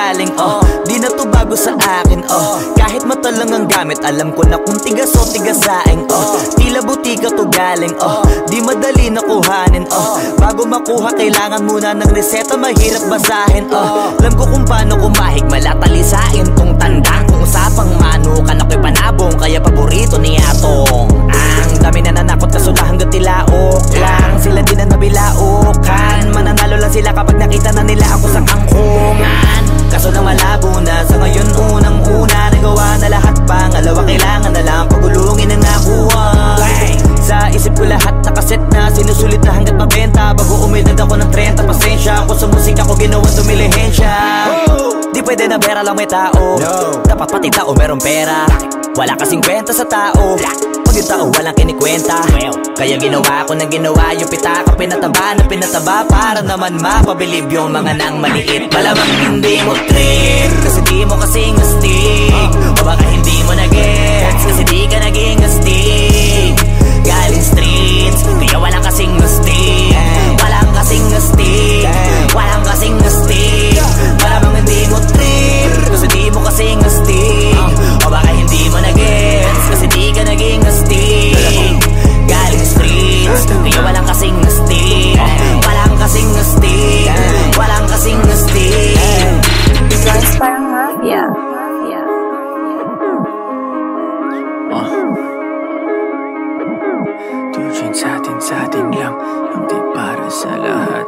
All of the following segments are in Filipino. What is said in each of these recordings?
galing, di na to bago sa akin, kahit mata lang ang gamit, alam ko na kung tigas o tigasaing, tila butika to galing, di madali na kuhanin, bago makuha kailangan muna ng reseta, mahirap basahin, alam ko kung paano kumahig, malatalisain tong tandang, kung usapang manukan ako'y panabong, kaya paborito ni Atong. Ang dami na nanakot kasula hanggang tilaok lang, sila din na nabilaukan, mananalo lang sila kapag nakita na nila ako sa kangkungan. Kaso lang malabo na sa ngayon, unang-una nagawa na lahat, pangalawa kailangan na lang pagulungin ang nakuha. Sa isip ko lahat nakaset na, sinusulit na hanggat mabenta, bago umidad ako ng 30, pasensya ako sa musika ko ginawa dumilihensya. Di pwede na pera lang may tao, dapat pati tao merong pera, wala kasing kwenta sa tao pag yung tao walang kinikwenta. Kaya ginawa ko ng ginawa, yung pitaka pinataba na pinataba, para naman mapabilib yung mga nang maliit. Malamang hindi mo trip, kasi di mo kasing astig, o baka hindi mo na-gets, kasi di ka naging astig. Galing streets, kaya walang kasing astig, walang kasing astig, walang kasing astig. Malamang hindi mo trip, kasi di mo kasing astig, o baka hindi mo na-gets, kasi di ka naging astig. Galing streets, kaya walang kasing astig, walang kasing astig, walang kasing astig. Guys, parang mafia. Tujuan sa atin lang, hindi para sa lahat.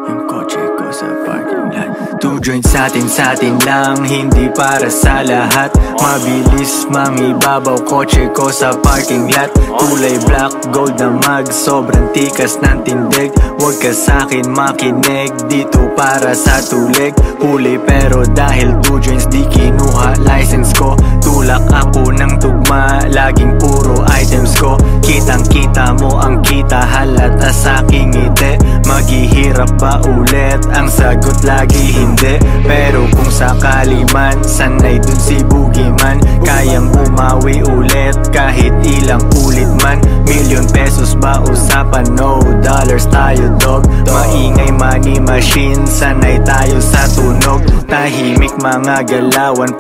Yung kotse ko sa parking lot. Tujuan sa atin lang, hindi para sa lahat. Mabilis, mangibabaw, kotse ko sa parking lot. Kulay black, gold na mag, sobrang tikas ng tindig. Huwag ka sa'kin makinig, dito para sa tulig. Huli pero dahil 2 joints di kinuha license ko. Tulak ako ng tugma, laging puro items ko. Kitang kita mo ang kita, halata sa'king ngiti. Maghihirap ba ulit? Ang sagot lagi hindi. Pero kung sakali man, sanay dun si Boogeyman. Kayang bumawi ulit kahit ilang ulit man. Million pesos ba usapan? No, dollars tayo dog. Maingay money machine, sanay tayo sa tunog. Tahimik mga galawan,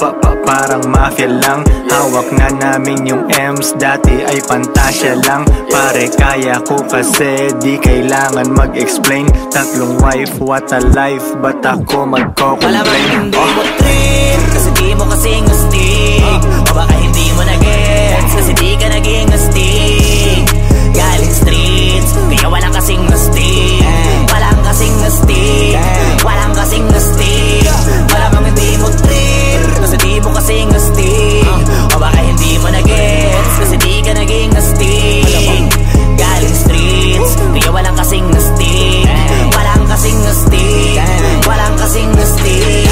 parang mafia lang. Hawak na namin yung M's, dati ay pantasya lang. Pare kaya ko kasi di kailangan mag-explain. Tatlong wife, what a life, ba't ako magko-complain? Malamang hindi mo trip, kasi di mo kasing astig, o baka hindi mo na-gets, kasi di ka naging astig. Galing streets, kaya walang kasing astig, walang kasing astig, walang kasing astig. Malamang hindi mo trip, kasi di mo kasing astig, o baka hindi mo na-gets, kasi di ka naging astig. Galing streets, kaya walang kasing astig, walang kasing astig, walang kasing astig.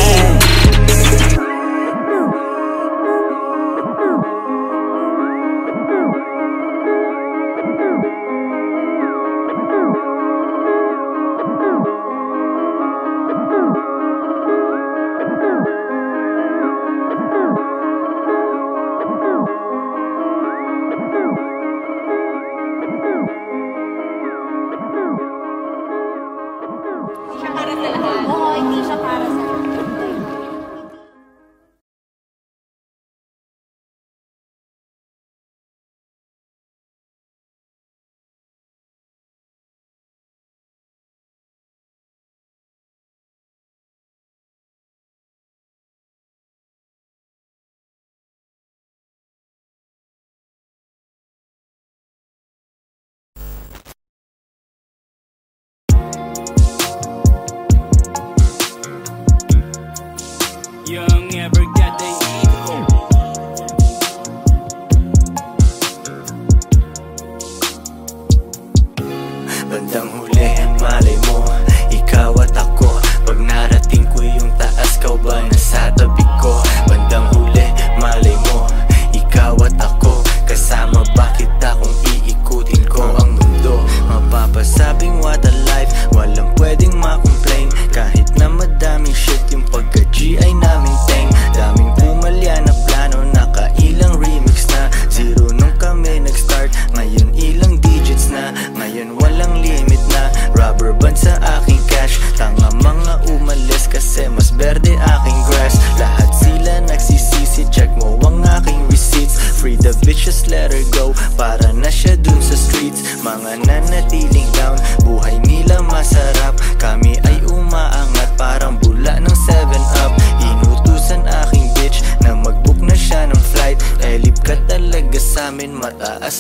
Oo, hindi siya para sa lahat.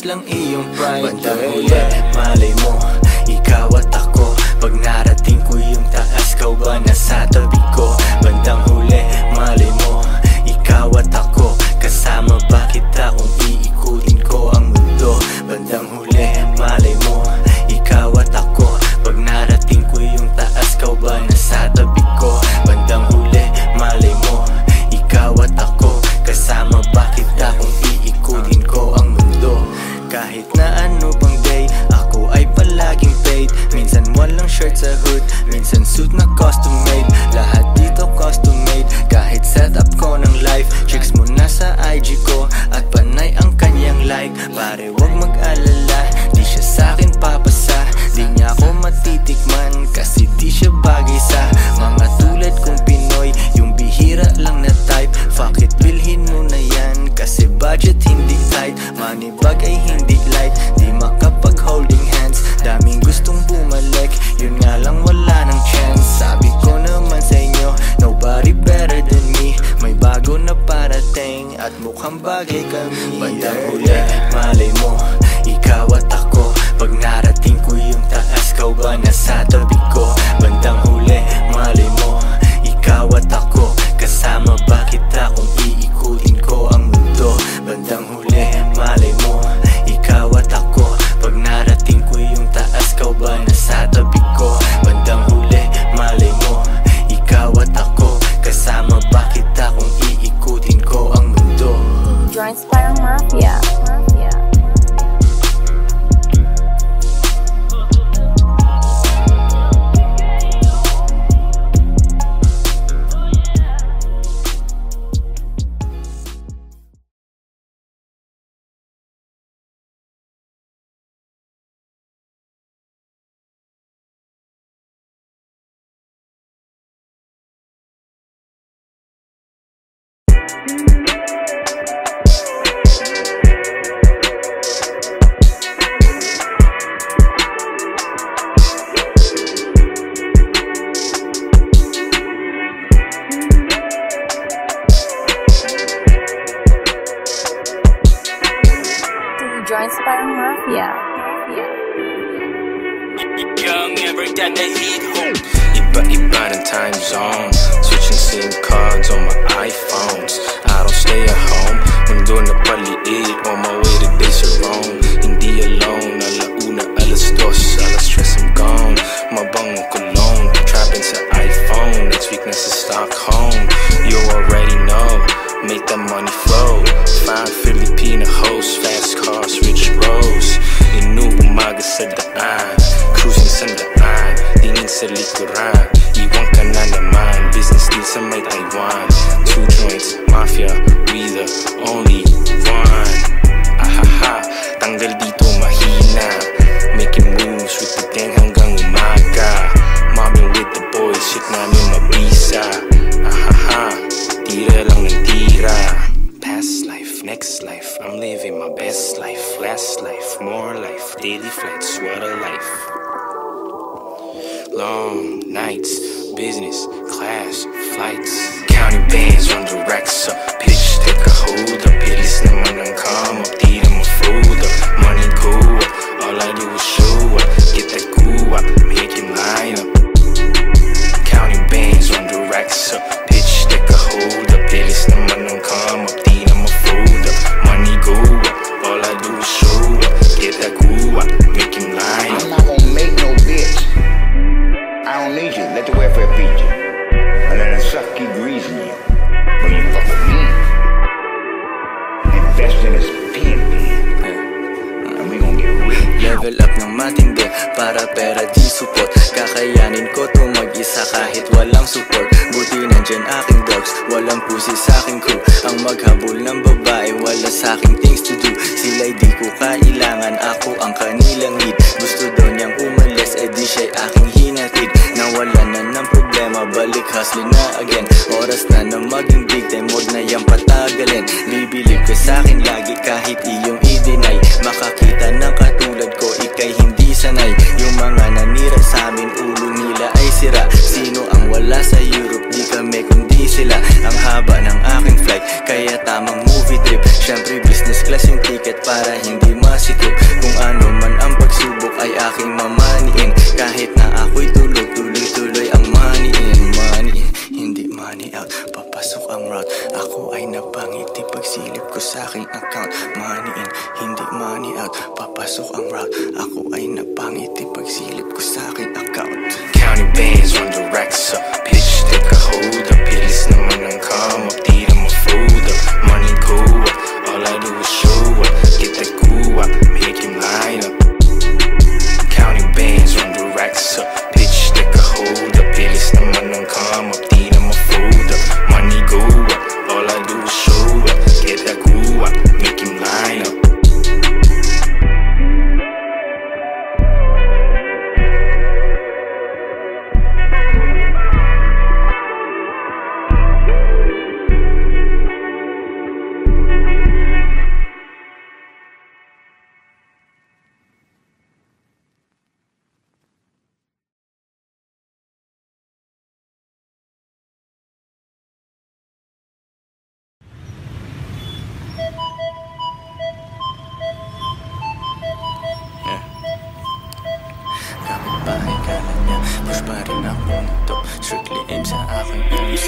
lang iyong pride. Bandang huli, malay mo, ikaw at ako. Pag narating ko yung taas, kau ba nasa tabi ko? Bandang huli, malay mo, ikaw at ako. Kasama ba kita kung iikutin ko ang mundo? Bandang huli, malay mo, ikaw at ako. Pag narating ko yung taas, kau ba nasa tabi ko? Bandang huli, malay mo, ikaw at ako. Kasama ba kita kung iikutin ko ang mundo? Kahit na ano pang day, ako ay palaging paid. Minsan walang shirt sa hood, minsan suit na custom made. Lahat dito custom made, kahit setup ko ng life. Chicks mo na sa IG ko, at panay ang kanyang like. Pare wag mag-alala, di siya sa'kin papasa. Di niya ako matitikman, kasi di siya bagay sa mga tulad kong Pinoy. Yung bihira lang na type, fuck it, bilhin mo na yan. Kasi budget hindi tight, money bag ay hindi light. Di makapag holding hands, daming gustong bumalik. Yun nga lang wala ng chance. Sabi ko naman sa inyo, nobody better than me. May bago na parating, at mukhang bagay kami. Bandang huli, malay mo, ikaw at ako. Pag narating ko yung taas, kau ba nasa tabi ko? Bandang huli, malay mo, ikaw at ako. Kasama ba kita kung iikutin ko ang mundo? Bandang huli, malay mo, ikaw at ako. Pag narating ko yung taas, kau ba nasa tabi ko? Bandang huli, malay mo, ikaw at ako. Kasama ba kita kung iikutin ko ang mundo? Joints parang mafia. Joints parang mafia. Young, never got the heat home. Iba-iba ng time zone, switching SIM cards on my iPhones. I don't stay at home, mundo na paliit, on my way to base Rome. Hindi alone, alauna, alas dos, alas tres I'm gone. Mabang cologne, trapping sa iPhone, next week nasa Stockholm. You already know, make that money flow. Fine Filipina host, fast cars, rich bros. Inuumaga sa daan, cruising sa daan, tingin sa likuran. Iwan ka na naman, business deal sa may Taiwan. Two joints, mafia, we the only one. Ahaha, tanggal dito mahina, making moves with the gang hanggang umaga. Mobbing with the boys, shit namin mabisa. Ahaha, tira lang ng tira. Past life, next life, I'm living my best life. Last life, more life, daily flights, what a life. Long nights, business, class, flights. Counting bands, run the racks up. Pitch, take a hold up. Bilis naman ang come up, di na ma-fold up. Money go up, all I do is show up. Get that goo up, make him line up. Counting bands, run the racks up. Pitch, take a hold up. Bilis naman ang come up, di na ma-fold up. Money go up, all I do is show up. Get that goo up, make him line up. I'm not gonna make no bitch. I don't need you. Let the welfare feed you. And let the suck keep greasing you. But you fuck with me. Invest in this pen. And we gonna get rich. Level up ng matindi, para pera di support. Kakayanin ko to mag-isa kahit walang support. Buti nandyan aking dogs, walang pusi sa aking crew. Ang maghabol ng babae, wala sa aking things to do. Sila'y di ko kailangan, ako ang kanilang lead. Gusto daw niyang umalis, eh di siya'y aking hinatid. Nawala na ng problema, balik hustling na again. Oras na na maging big time, huwag na yang patagalin. Bibilib ka sa'kin lagi kahit iyong i-deny. Makakita ng katulad ko, ika'y hindi sanay. Yung mga nanira sa amin, ulo nila ay sira. Sino ang wala sa Europe, di kami kami kundi sila. Ang haba ng aking flight, kaya tamang movie trip. Syempre business class yung ticket para hindi masikip. Kung ano man ang pagsubok ay aking mamaniin. Kahit na ako'y tulog, tuloy-tuloy ang money in. Money in, hindi money out. Papasok ang route, ako ay napangiti pagsilip ko sa aking account. Money in, hindi money out. Papasok ang route, ako ay napangiti pagsilip ko sa aking account. County bands on the racks up, pitch take a hold up. Pilis naman ang come up, di na ma-food up. Money go up, all I do is show up. Get that goo up, make him line up. County bands on the racks up, pitch take a hold up. Pilis naman ang come up, di na ma-food up. Money go up, all I do is show up. Get that goo up, make him line up. Kapitbahay kala niya, push pa rin ako nito. Strictly aim sa aking MC.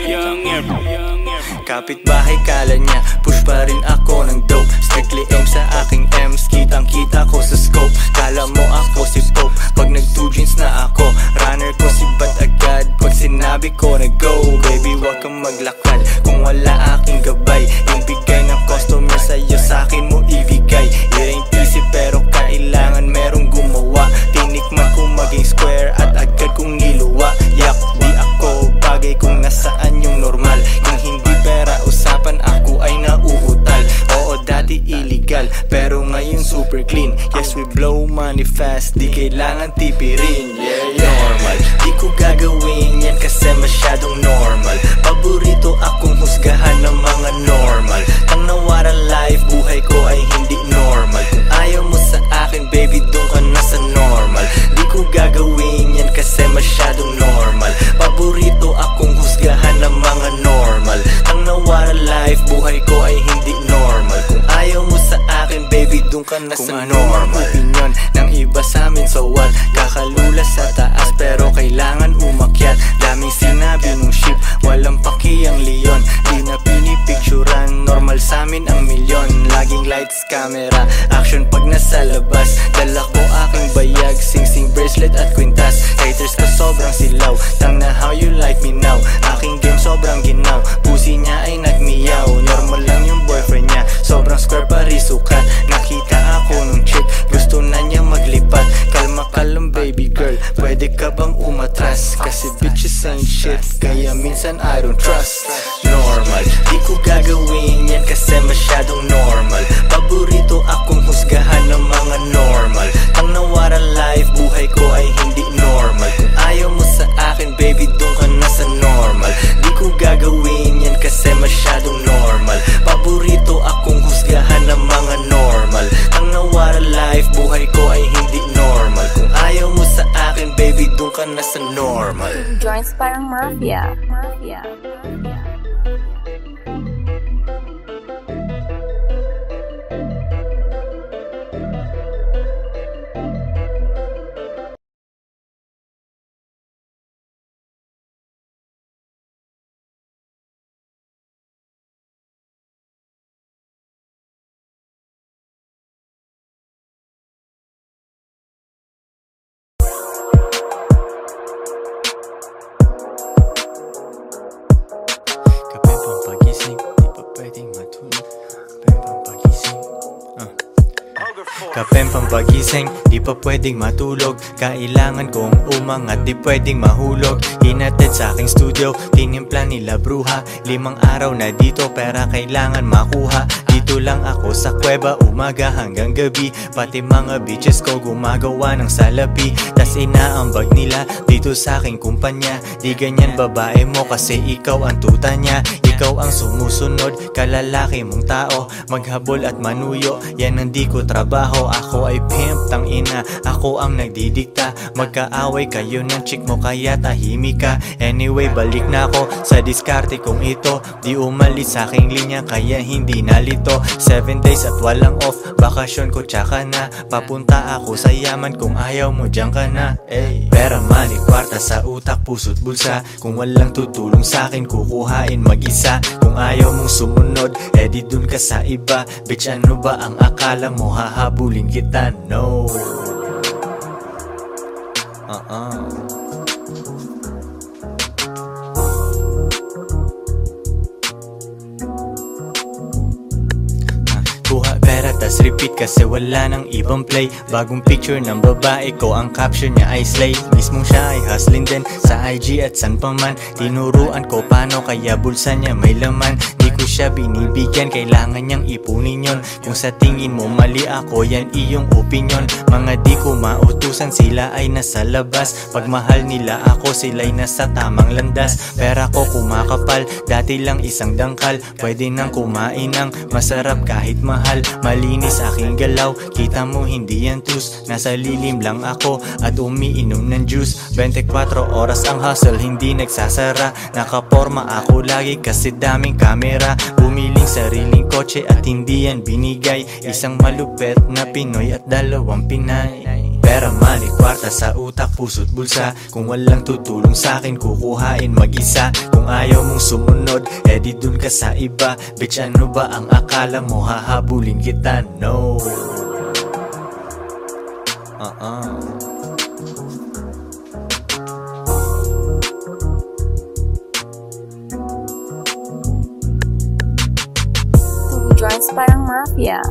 Kapitbahay kala niya, push pa rin ako ng dope. Strictly aim sa aking MC. Kitang kita ko sa scope. Kala mo ako si Pope pag nag 2 jeans na ako. Runner ko si Bat agad pag sinabi ko na go. Baby wag kang maglakad kung wala aking gabay. Yung bigay ng customer sa'yo sa'kin mo ibigay. It ain't easy pero kailangan merong gumawa. Tinikman ko maging square at agad kong niluwa. Yak di ako bagay kung nasaan yung normal. Kung hindi pera usapan ako ay nauutal. Oo dati illegal pero ngayon super clean. Yes we blow money fast, di kailangan tipirin. Yeah normal, di ko gagawin yan kasi masyadong normal. Paborito akong husgahan ng mga normal. Tang nawara life, buhay ko ay hindi normal. Kung ayaw mo sa akin baby doon ka na sa normal. Di ko gagawin yan kasi masyadong normal. Paborito akong husgahan ng mga normal. Tang nawara life, buhay ko ay hindi normal. Kung ayaw mo sa akin baby doon ka na sa normal. Opinion ng iba sa amin so what? Kakalula sa taas pero kailangan umakyat. Daming sinabi nung ship, walang pakiyang leon. Di na pinipicturan, normal sa amin ang milyon. Laging lights, camera, action pag nasa labas. Dala ko aking bayag, sing-sing bracelet at kwintas. Haters ko sobrang silaw, tang na how you like me now. Aking game sobrang ginaw, pusi niya ay nagmiyaw. Normal lang yung boyfriend niya, sobrang square parisukat. Nakita ako nung chick, gusto na niya maglipat. Kalma ka lang baby girl, pwede ka bang umatras? Kasi bitches ain't shit, kaya minsan I don't trust. Normal, di ko gagawin yan kasi masyadong normal. Paborito akong husgahan ng mga normal. Ang nawara life, buhay ko ay hindi normal. Kung ayaw mo sa akin baby doon ka na sa normal. Di ko gagawin yan kasi masyadong normal. Paborito akong husgahan ng mga normal. Ang nawara life, buhay ko ay hindi normal. Kung ayaw mo sa akin baby doon ka na sa normal. Joints parang mafia. Kapeng pampagising, di pa pwedeng matulog. Kailangan kong umangat, di pwedeng mahulog. Hinatid sa aking studio, tinimpla nila bruha. 5 araw na dito, pera kailangan makuha. Dito lang ako sa kuweba, umaga hanggang gabi. Pati mga bitches ko gumagawa ng salapi. Tas inaambag nila dito sa aking kumpanya. Di ganyan babae mo kasi ikaw ang tuta niya. ikaw ang sumusunod, kalalaki mong tao, maghabol at manuyo, yan ang di ko trabaho. Ako ay pimp, tang ina, ako ang nagdidikta. Magkaaway kayo ng chick mo kaya tahimik ka. Anyway, balik na ako sa diskarte kong ito. Di umalis sa aking linya kaya hindi nalito. 7 days at walang off, bakasyon ko tsaka na. Papunta ako sa yaman, kung ayaw mo dyan ka na. Pera, money, kwarta sa utak, puso't bulsa. Kung walang tutulong sa akin, kukuhain mag-isa. Kung ayaw mong sumunod, di dun ka sa iba. Bitch, ano ba ang akala mo, hahabulin kita? No. Kuha pera tas repeat kasi wala nang ibang play. Bagong picture ng babae ko, ang caption niya ay slay. Mismong siya ay hustling din sa IG at san pa man. Tinuruan ko paano kaya bulsa niya may laman. Di ko siya binibigyan, kailangan niyang ipunin yon. Kung sa tingin mo mali ako, yan iyong opinion. Mga di ko mautusan, sila ay nasa labas. Pag mahal nila ako, sila'y nasa tamang landas. Pera ko kumakapal, dati lang isang dangkal. Pwede nang kumain ng masarap kahit mahal. Malinis aking galaw, kita mo hindi yan tus. Nasa lilim lang ako at umiinom ng juice. 24 oras ang hustle, hindi nagsasara. Nakaporma ako lagi kasi daming kamera. Bumiling sariling kotse at hindi yan binigay. Isang malupet na Pinoy at 2 Pinay. Pera, money, kwarta sa utak, puso't bulsa. Kung walang tutulong sa akin, kukuhain mag-isa. Kung ayaw mong sumunod, di dun ka sa iba. Bitch, ano ba ang akala mo, hahabulin kita? No. Who joins parang Mafia?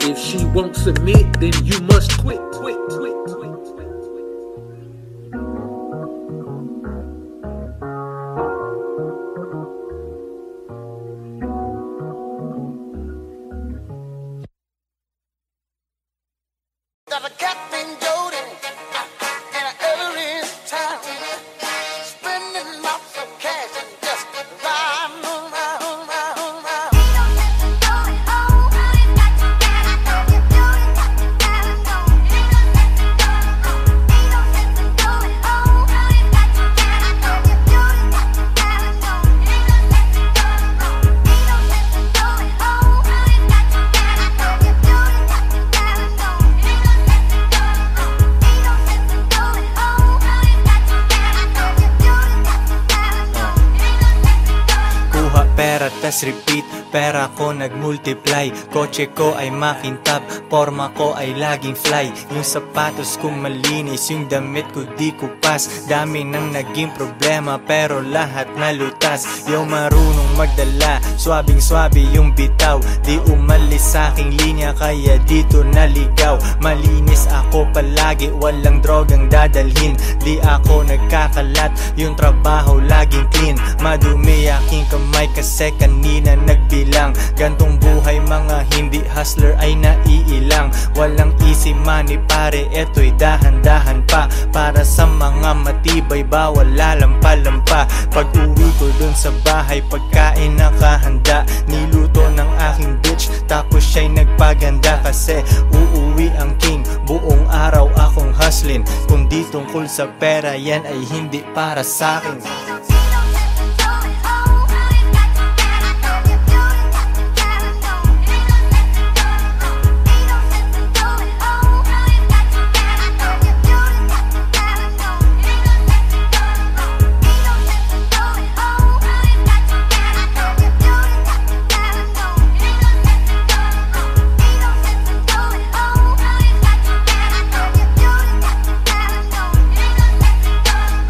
If she won't submit, then you must quit. That a Captain Jody in an early town, spending lots of cash and just riding around. Pera tas repeat, pera ko nagmultiply. Kotse ko ay makintab, forma ko ay laging fly. Yung sapatos ko malinis, yung damit ko di kupas. Dami nang naging problema pero lahat nalutas. Yung marunong magdala, swabing-swabe yung bitaw. Di umalis sa aking linya kaya dito naligaw. Malinis ako palagi, walang drogang dadalhin. Di ako nagkakalat, yung trabaho laging clean. Madumi aking kamay kasi kanina nagbilang. Gantong buhay mga hindi hustler ay naiilang. Walang easy money pare, eto'y dahan-dahan pa. Para sa mga matibay bawal lalampa-lampa. Pag uwi ko dun sa bahay, pagkain nakahanda. Niluto ng aking bitch tapos siya'y nagpaganda. Kasi uuwi ang king, buong araw akong hustling. Kung di tungkol sa pera, yan ay hindi para sa'kin.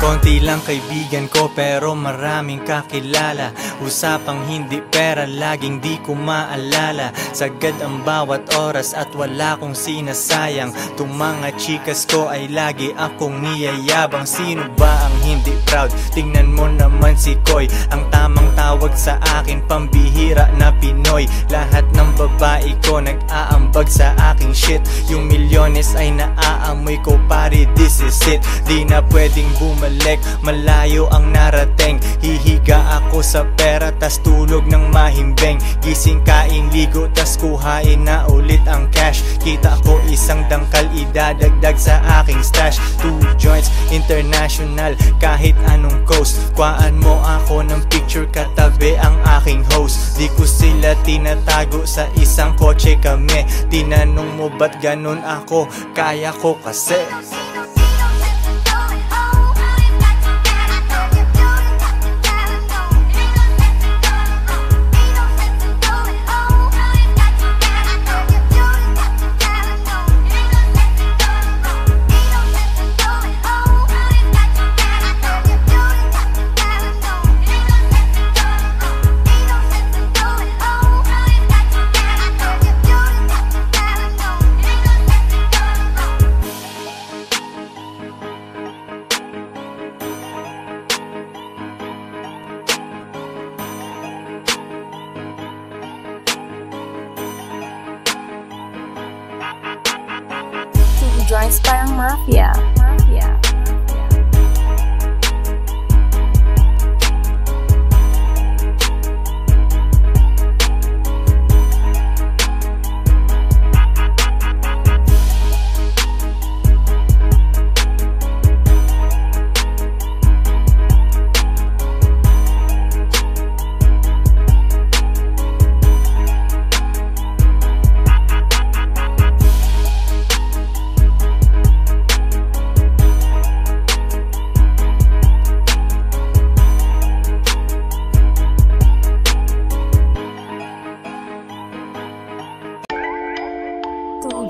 Konti lang kaibigan ko pero maraming kakilala. Usapang hindi pera, laging di ko maalala. Sagad ang bawat oras at wala kong sinasayang. Tung mga chikas ko ay lagi akong niyayabang. Sino ba ang hindi proud? Tingnan mo naman si Koy, ang tamang tawag sa akin, pambihira na Pinoy. Lahat ng babae ko nag-aambag sa aking shit. Yung milyones ay naaamoy ko, pare, this is it. Di na pwedeng bumalik, malayo ang narating. Hihiga ako sa pera, tas tulog ng mahimbing. Gising, kain, ligo, tas kuhain na ulit ang cash. Kita ko isang dangkal, idadagdag sa aking stash. 2 joints, international, kahit anong coast. Kuhaan mo ako ng picture, katabi ang aking host. Di ko sila tinatago, sa isang kotse kami. Tinanong mo ba't ganun ako? Kaya ko kasi. Joints parang mafia.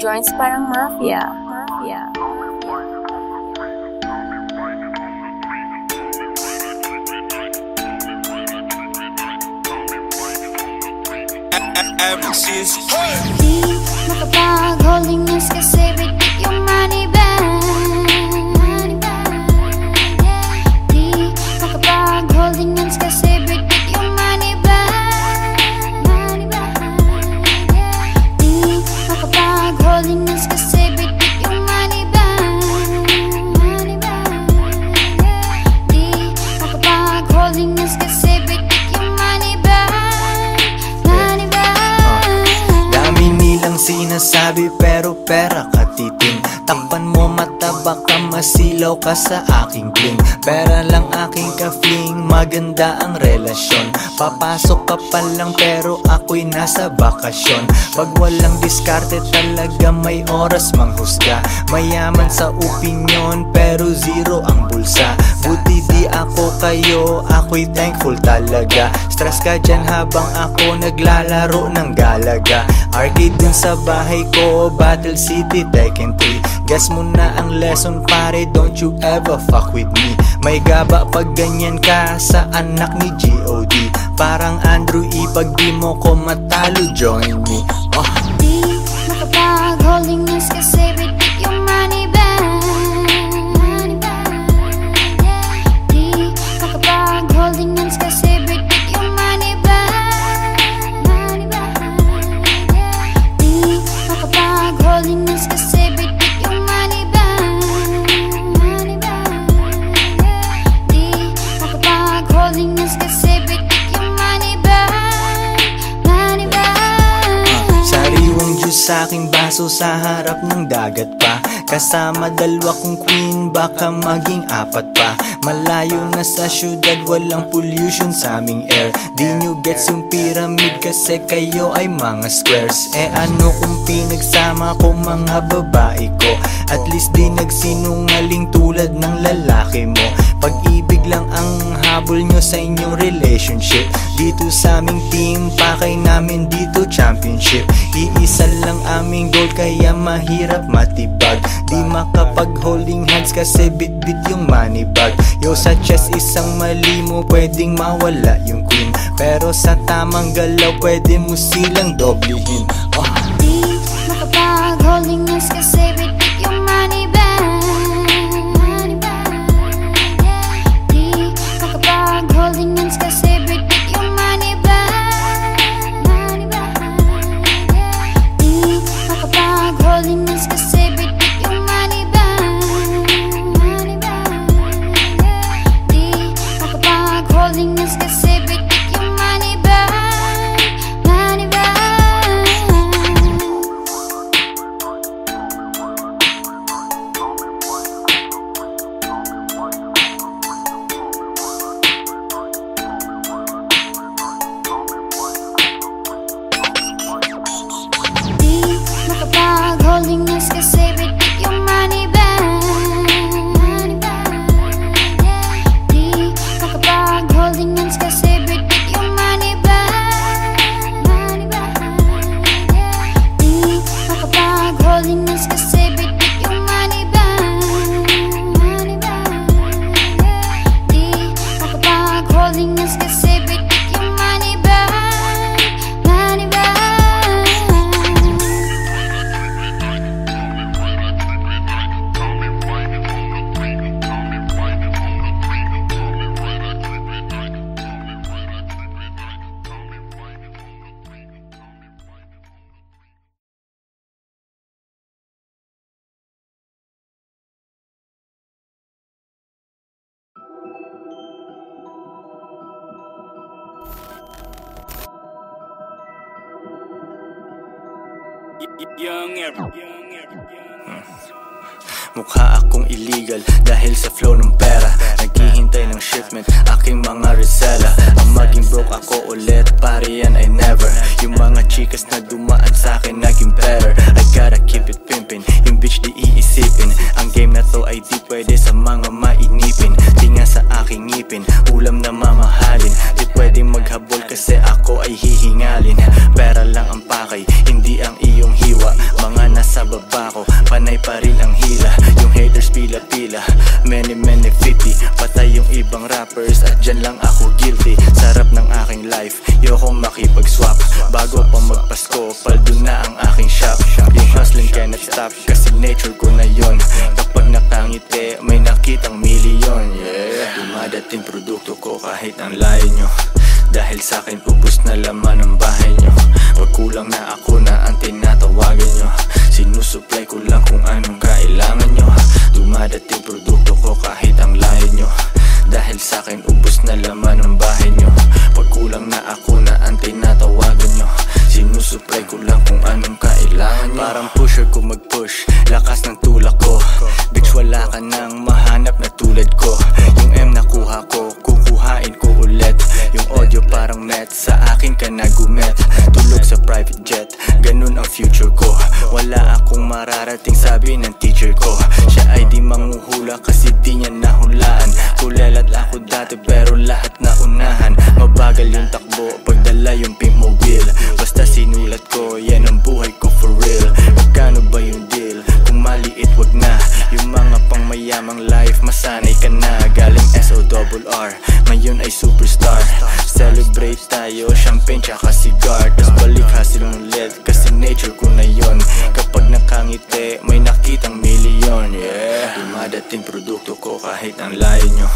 Joints parang mafia. Di makapag-holding hands kasi bitik yung money bag. Di makapag-holding hands kasi bitik yung money bag. Di makapag-holding hands kasi bitik yung money bag. Di makapag-holding hands kasi bitik yung money bag. Sinasabi pero pera katiting. Takpan mo mata, baka masilaw ka sa aking bling. Pera lang aking ka-fling, maganda ang relasyon. Papasok ka pa lang pero ako'y nasa bakasyon. Pag walang diskarte talaga may oras manghusga. Mayaman sa opinyon pero zero ang bulsa. Buti di ako kayo, ako'y thankful talaga. Stress ka dyan habang ako naglalaro ng galaga. Arcade dun sa bahay ko, Battle City, Tekken 3. Guess mo na ang lesson pare, don't you ever fuck with me. May gaba pag ganyan ka sa anak ni G.O.D. Parang Andrew E, pag di mo ko matalo, join me. Di makapag-holding hands kasi bitik yung money bag. Di makapag-holding hands kasi bitik yung money bag. Di makapag-holding hands kasi bitik yung money bag. Di makapag-holding hands kasi bitik yung money bag. Sariwang juice sa aking baso sa harap ng dagat pa. Kasama dalawa kong queen, baka maging 4 pa. Malayo na sa syudad, walang pollution sa aming air. Di nyo gets yung pyramid kasi kayo ay mga squares. Ano kung pinagsama ko mga babae ko? At least di nagsinungaling tulad ng lalaki mo. Pag-ibig lang ang habol nyo sa inyong relationship. Dito sa aming team, pakay namin dito championship. Iisa lang aming goal kaya mahirap matibag. Di makapag-holding hands kasi bit-bit yung money bag. Yo, sa chest isang mali mo pwedeng mawala yung queen, pero sa tamang galaw pwede mo silang doblehin. Di makapag-holding hands kasi bit-bit yung money bag. Di makapag-holding hands kasi bit-bit yung money bag. Di makapag-holding hands kasi bit-bit yung money bag. Di makapag-holding hands kasi bit-bit yung money bag. Money bag. Di makapag-holding hands kasi bit-bit yung money bag. Di makapag-holding hands kasi bit-bit yung money bag. Di makapag-holding hands kasi bit-bit yung money bag. Di makapag-holding hands kasi bit-bit yung money bag. Money bag. Mukha akong illegal dahil sa flow ng pera. Naghihintay ng shipment, aking mga resela. Ang maging broke ako ulit, pare yan ay never. Yung mga chikas na dumaan sa akin naging better. I gotta keep it pimpin', yung bitch di iisipin. Ang game na to ay di pwede sa mga mainipin. Di nga sa aking ngipin, ulam na mamahalin. Di pwedeng maghabol kasi ako ay hihingalin. Pera lang ang pakay, hindi ang iyong hiwa. Mga nasa baba ko, panay pa rin ang hila. Yung haters pila-pila, many 50. Patay yung ibang rappers at dyan lang ako guilty. Sarap ng aking life, yokong makipag-swap. Bago pa magpasko, paldo na ang aking shop. Yung hustling cannot stop, kasi nature ko na yon. Kapag nakangiti, may nakitang milyon. Yeah, dumadating produkto ko kahit ang layo nyo. Dahil sa'kin ubos na laman ng bahay nyo. Wag kulang na ako na ang tinatawagan nyo. Sinusupply ko lang kung anong kailangan nyo. Dumadating produkto ko kahit ang layo nyo. Dahil sa'kin ubos na laman ng bahay nyo. Wag kulang na ako na ang tinatawagan nyo. Sinusupply ko lang kung anong kailangan nyo. Parang pusher ko mag-push, lakas ng tulak ko. Bitch, wala ka nang mahanap na tulad ko. Yung M nakuha ko, kukuhain ko ulit. Yung audio parang met, sa akin ka nagumet. Tulog sa private jet, ganun ang future ko. Wala akong mararating, sabi ng teacher ko. Siya ay di manguhula kasi di niya nahulaan. Kulelat ako dati pero lahat na unahan. Mabagal yung takbo, pagdala yung pimp mobile. Basta sinulat ko, yan ang buhay ko for real. Magkano ba yung deal? Kung maliit wag na. Yung mga pangmayamang life, masanay ka na. Galing SORR, ngayon ay superstar. Celebrate tayo, champagne tsaka cigar. Tas balik hasil ulit, kasi nature ko na yon. Kapag nakangiti, may nakitang milyon. Yeah, dumadating produkto ko kahit ang layo nyo.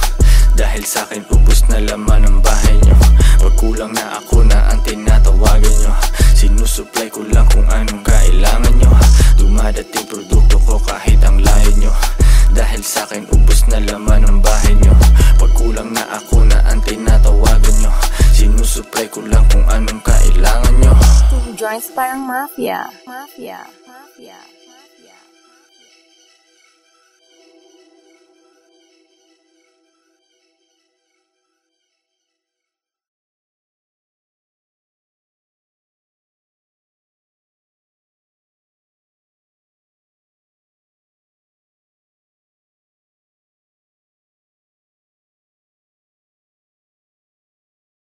Dahil sa'kin ubos na laman ng bahay nyo. Wag kulang na ako na ang tinatawagan nyo. Sinusupply ko lang kung anong kailangan nyo. Dumadating produkto ko kahit ang layo nyo. Dahil sa'kin ubos na laman ng bahay nyo. Wag kulang na ako na ang tinatawagan nyo. Sinusupply ko lang kung anong kailangan nyo. Joints parang mafia. Mafia. Mafia.